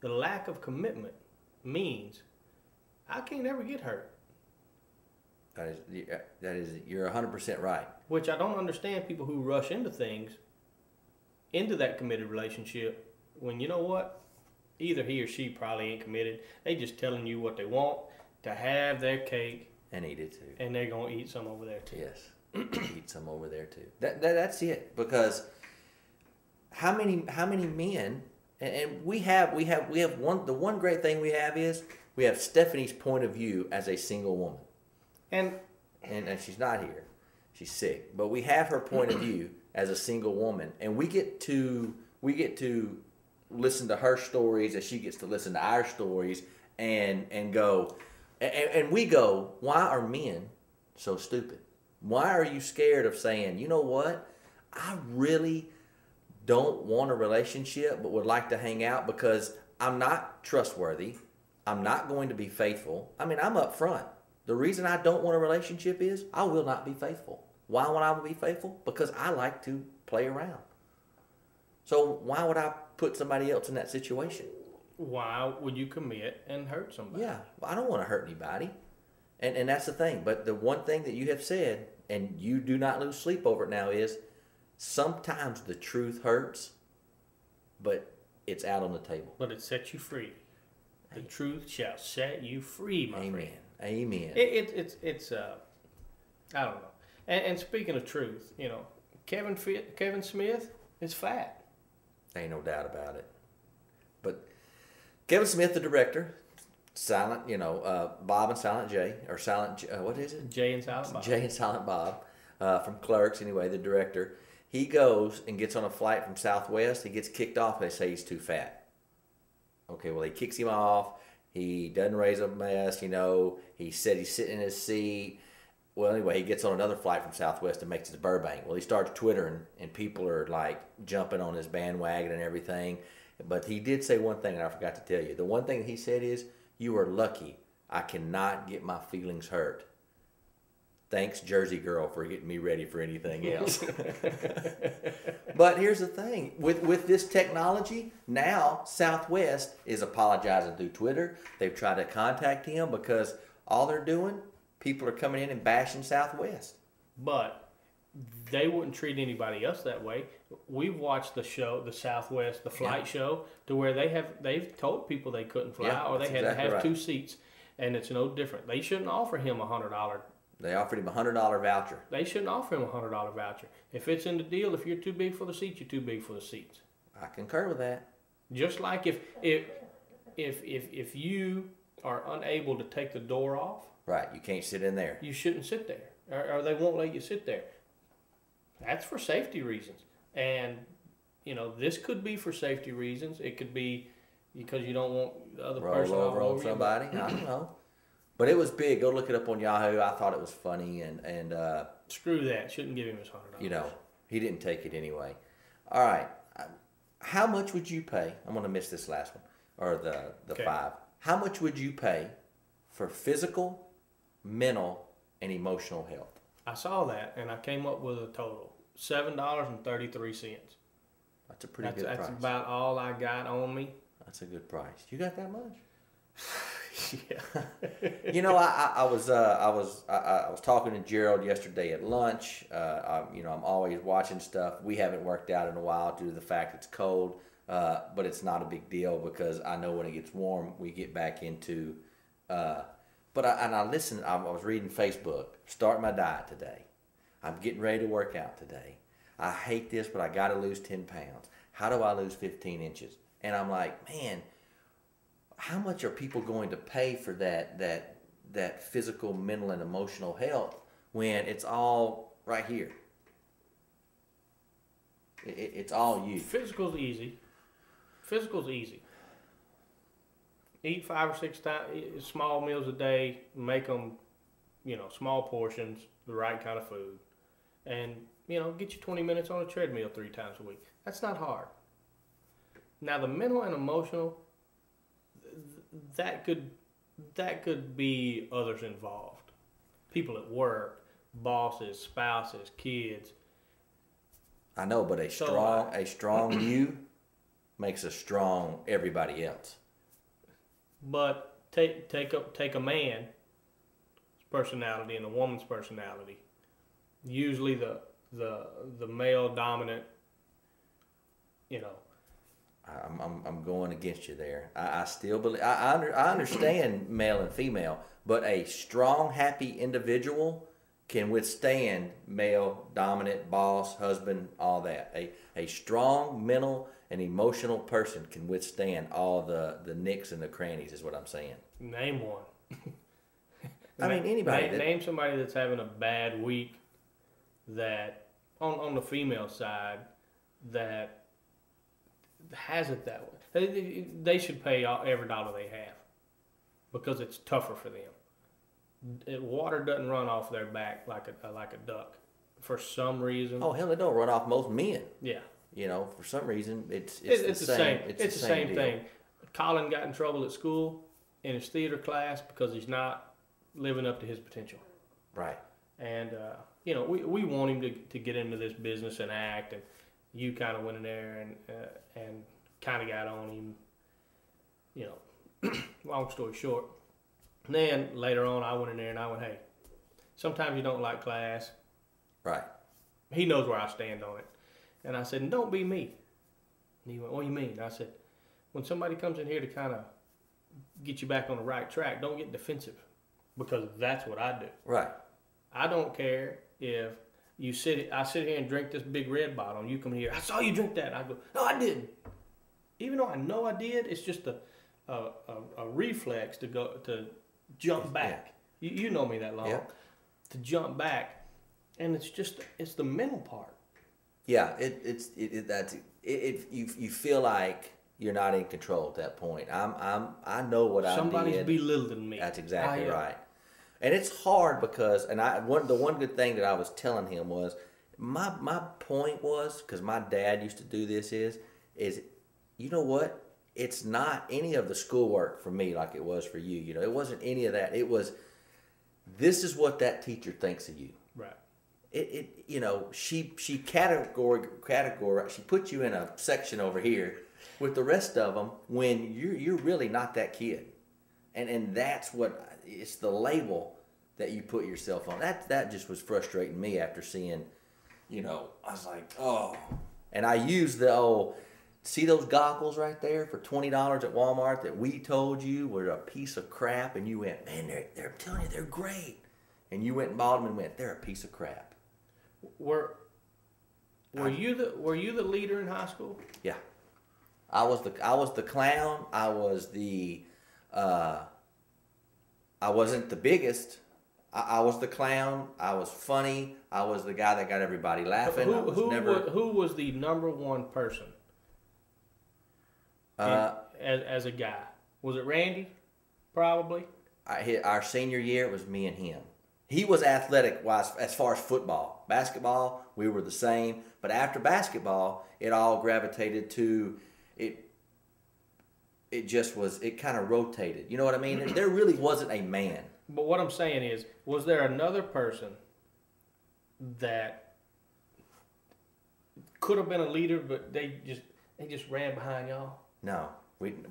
the lack of commitment means I can't ever get hurt. You're 100% right. Which I don't understand people who rush into things, into that committed relationship, when you know what? Either he or she probably ain't committed. They just telling you what they want to have their cake. And eat it too. And they're going to eat some over there too. Yes. Eat some over there too. That's it. Because how many men, and we have one, the one great thing we have is we have Stephanie's point of view as a single woman. And she's not here. She's sick. But we have her point of view as a single woman, and we get to listen to her stories as she gets to listen to our stories and go and we go, why are men so stupid? Why are you scared of saying, you know what? I really don't want a relationship but would like to hang out because I'm not trustworthy. I'm not going to be faithful. I mean, I'm up front. The reason I don't want a relationship is I will not be faithful. Why would I be faithful? Because I like to play around. So why would I put somebody else in that situation? Why would you commit and hurt somebody? Yeah, I don't want to hurt anybody. And that's the thing. But the one thing that you have said, and you do not lose sleep over it now, is sometimes the truth hurts, but it's out on the table. But it sets you free. The truth shall set you free, my friend. Amen. It's I don't know. And speaking of truth, you know, Kevin Smith is fat. Ain't no doubt about it. But Kevin Smith, the director, Silent, Bob and Silent J, or Silent, what is it? Jay and Silent Bob. Jay and Silent Bob, from Clerks, anyway, the director. He goes and gets on a flight from Southwest. He gets kicked off. They say he's too fat. Okay, well, he kicks him off. He doesn't raise a mess, He said he's sitting in his seat. Well, anyway, he gets on another flight from Southwest and makes it to Burbank. Well, he starts Twittering, and people are, like, jumping on his bandwagon and everything. But he did say one thing, and I forgot to tell you. The one thing he said is, you are lucky I cannot get my feelings hurt. Thanks, Jersey Girl, for getting me ready for anything else. But here's the thing. With this technology, now Southwest is apologizing through Twitter. They've tried to contact him because all they're doing, people are coming in and bashing Southwest. But they wouldn't treat anybody else that way. We've watched the show, the Southwest, the flight show, to where they've told people they couldn't fly, or they had to have 2 seats, and it's no different. They shouldn't offer him a $100. They offered him a $100 voucher. They shouldn't offer him a $100 voucher. If it's in the deal, if you're too big for the seats, you're too big for the seats. I concur with that. Just like if you are unable to take the door off, right, you can't sit in there. You shouldn't sit there, or they won't let you sit there. That's for safety reasons. And, this could be for safety reasons. It could be because you don't want the other person roll over on somebody. You. I don't know. But it was big. Go look it up on Yahoo. I thought it was funny. And screw that. Shouldn't give him his $100. He didn't take it anyway. All right. How much would you pay? I'm going to miss this last one, or the 5. How much would you pay for physical, mental, and emotional health? I saw that, and I came up with a total. $7.33. That's a pretty good price. That's about all I got on me. That's a good price. You got that much? Yeah. I was talking to Gerald yesterday at lunch. I'm always watching stuff. We haven't worked out in a while due to the fact it's cold, but it's not a big deal because I know when it gets warm, we get back into. But I listened. I was reading Facebook. Start my diet today. I'm getting ready to work out today. I hate this, but I got to lose 10 pounds. How do I lose 15 inches? And I'm like, man, how much are people going to pay for that physical, mental, and emotional health when it's all right here? It's all you. Physical's easy. Eat 5 or 6 times, small meals a day. Make them, small portions, the right kind of food, and get you 20 minutes on a treadmill 3 times a week. That's not hard. Now the mental and emotional, that could be others involved, people at work, bosses, spouses, kids. I know, but a strong you makes a strong everybody else. But take a man's personality and a woman's personality. Usually the male dominant, you know. I'm going against you there. I still believe I understand male and female, but a strong, happy individual can withstand male dominant, boss, husband, all that. A strong mental and emotional person can withstand all the nicks and the crannies, is what I'm saying. Name one. I mean, anybody. Name somebody that's having a bad week that on the female side that has it that way. They should pay every dollar they have because it's tougher for them. Water doesn't run off their back like a duck for some reason. Oh hell, it don't run off most men. Yeah. You know, for some reason, it's the same. same. It's the same thing. Colin got in trouble at school in his theater class because he's not living up to his potential. Right. And you know, we want him to get into this business and act, and you kind of went in there and kind of got on him. You know, long story short. And then later on, I went in there and I went, hey, sometimes you don't like class. Right. He knows where I stand on it. And I said, don't be me. And he went, what do you mean? I said, when somebody comes in here to kind of get you back on the right track, don't get defensive, because that's what I do. Right. I don't care if I sit here and drink this big red bottle and you come here, I saw you drink that. And I go, no, I didn't. Even though I know I did, it's just a reflex to jump back. Yeah. You know me that long. Yeah. To jump back. And it's the mental part. Yeah, you feel like you're not in control at that point. I know what I did. Somebody's belittling me. That's exactly right. And it's hard because, the one good thing that I was telling him was, my point was, because my dad used to do this is you know what? It's not any of the schoolwork for me like it was for you. You know, it wasn't any of that. It was, this is what that teacher thinks of you. Right. You know, she category she put you in a section over here with the rest of them when you're really not that kid, and that's what it's the label that you put yourself on. That just was frustrating me after seeing, you know, I was like, oh, and I used the old, see those goggles right there for $20 at Walmart that we told you were a piece of crap, and you went, man, they're telling you they're great, and you went and bought them and went, they're a piece of crap. Were you the leader in high school? Yeah, I was the clown. I was I wasn't the biggest. I was the clown. I was funny. I was the guy that got everybody laughing. Who was the number one person? As a guy, was it Randy? Probably. Our senior year, it was me and him. He was athletic-wise as far as football. Basketball, we were the same. But after basketball, it all gravitated to it. It just was, it kind of rotated. You know what I mean? There really wasn't a man. But what I'm saying is, was there another person that could have been a leader, but they just ran behind y'all? No.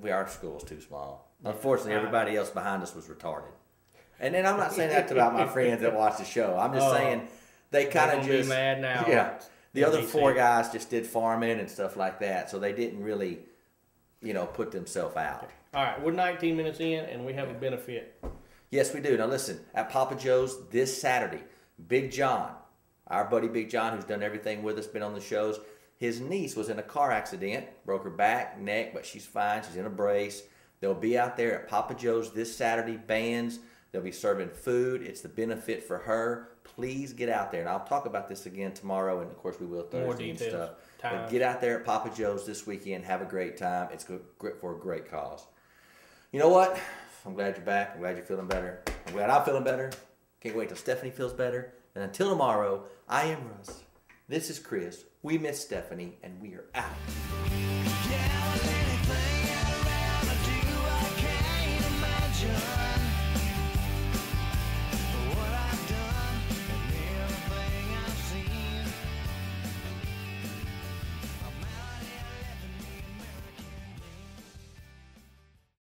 Our school was too small. Unfortunately, everybody else behind us was retarded. And then I'm not saying that about my friends that watch the show. I'm just saying they kind of just... be mad now. Yeah. The other four guys just did farming and stuff like that, so they didn't really, put themselves out. All right, we're 19 minutes in, and we have a benefit. Yes, we do. Now listen, at Papa Joe's this Saturday, Big John, our buddy Big John, who's done everything with us, been on the shows, his niece was in a car accident, broke her back, neck, but she's fine. She's in a brace. They'll be out there at Papa Joe's this Saturday, bands. They'll be serving food. It's the benefit for her. Please get out there. And I'll talk about this again tomorrow, and of course we will Thursday and stuff. But get out there at Papa Joe's this weekend. Have a great time. It's good for a great cause. You know what? I'm glad you're back. I'm glad you're feeling better. I'm glad I'm feeling better. Can't wait till Stephanie feels better. And until tomorrow, I am Russ. This is Chris. We miss Stephanie, and we are out.